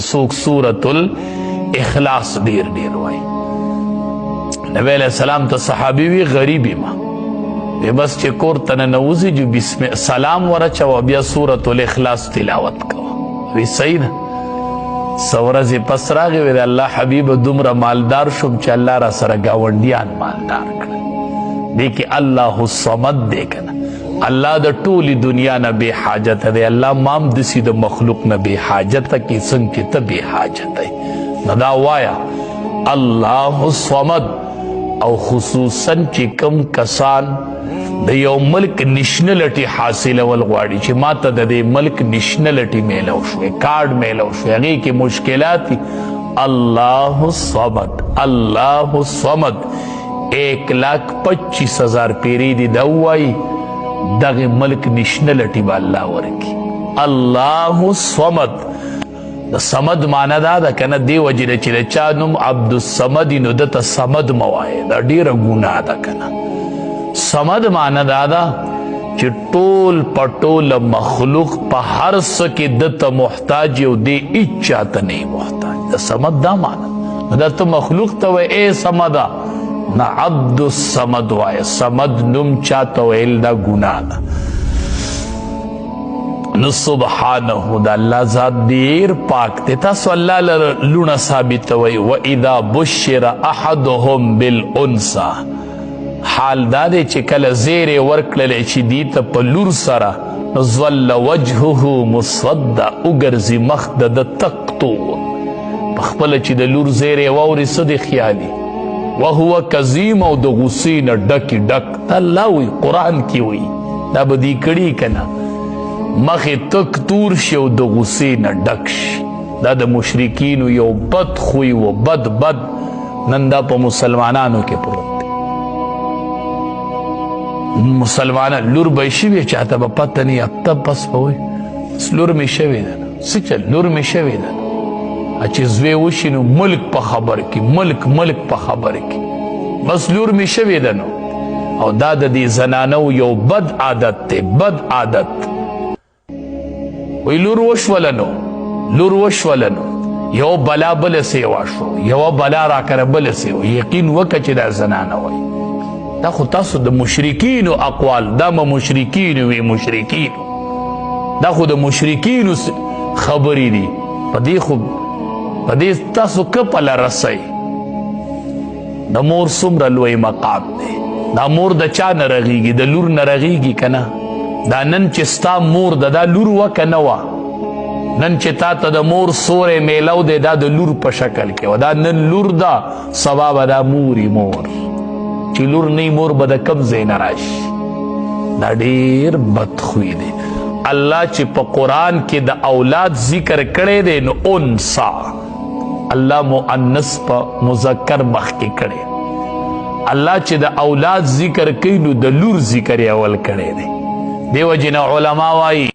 سوک سورة الاخلاص دیر دیر وائی. نبی علیہ السلام تا صحابی وی غریبی ما وی بس چه کور تننوزی جو بسم سلام ورچا و بیا سورة الاخلاص تلاوت کوا وی سیدہ سورزی پس راغی وی اللہ حبیب دمرا مالدار شم چه اللہ را سر گاونڈیان مالدار کرن دیکھ اللہ الصمد دیکھنا اللہ دا طولی دنیا نا بے حاجت ہے اللہ مام دسی دا مخلوق نا بے حاجت ہے کی سنگ چیتا بے حاجت ہے ندا وایا اللہ الصمد او خصوصاً چی کم کسان دا یو ملک نشنلٹی حاصل والغواری چی ماتا دا دے ملک نشنلٹی میلو شوئے کارڈ میلو شوئے اگئی کی مشکلاتی اللہ الصمد اللہ الصمد 1,25,000 پیری دی دوائی دغ ملک نشنلٹی با اللہ ورکی اللہ الصمد صمد مانا دا کنا دی وجہ چی چانم عبد الصمد نو دتا صمد موائے دا دیر گناہ دا کنا صمد مانا دا چی ٹول پٹول مخلوق پا ہر سکی دتا محتاج یو دی اچاتا نہیں محتاج دا صمد دا مانا دا تو مخلوق تا وے اے صمدہ نا عبد الصمد وائے صمد نم چاہتا ویل دا گناہ دا نو سبحانہو دا اللہ ذات دیر پاک دیتا سو اللہ لنا ثابت وی وَإِذَا بُشِّرَ أَحَدُهُمْ بِالْأُنْسَى حال دادے چکل زیر ورکللے چی دیتا پلور سرا نزول وجہو مصد اگرزی مخدد تقتو پخپل چی دلور زیر ووری صد خیالی وَهُوَ قَزِيمَ او دا غصین ڈکی ڈک تا اللہ ہوئی قرآن کی ہوئی دا بدی کڑی کنا مخ تک تور شو دا غصین ڈکش دا دا مشرکین یو بد خوی و بد بد نندا پا مسلمانانو کے پروت مسلمانان لور بیشی بھی چاہتا با پتہ نہیں اب تب پس پوئی اس لور میں شوی دانا سچل لور میں شوی دانا اچھی زوی وشنو ملک پا خبر کی ملک پا خبر کی بس لور می شوی دنو او دادا دی زنانو یو بد عادت تے بد عادت وی لور وشولنو یو بلا بل سیواشو یو بلا را کر بل سیو یقین وکا چی دا زنانو وی دا خود تاسو دا مشرکینو اقوال دا ما مشرکینو وی مشرکینو دا خود مشرکینو خبری دی پا دی خوب پدیس تاسو کپل رسی دا مور سمر لوی مقام دے دا مور دا چا نرغیگی دا لور نرغیگی کنا دا نن چستا مور دا لور وکا نوا نن چتا تا دا مور سور میلو دے دا لور پا شکل کے و دا نن لور دا سباب دا موری مور چی لور نی مور با دا کم زین راش دا دیر بدخوی دے اللہ چی پا قرآن کے دا اولاد ذکر کرے دے نو انسا اللہ مؤنس پا مذکر مخ کے کرے اللہ چی دا اولاد ذکر کئی نو دا لور ذکر اول کرے دے دیو جن علماء وائی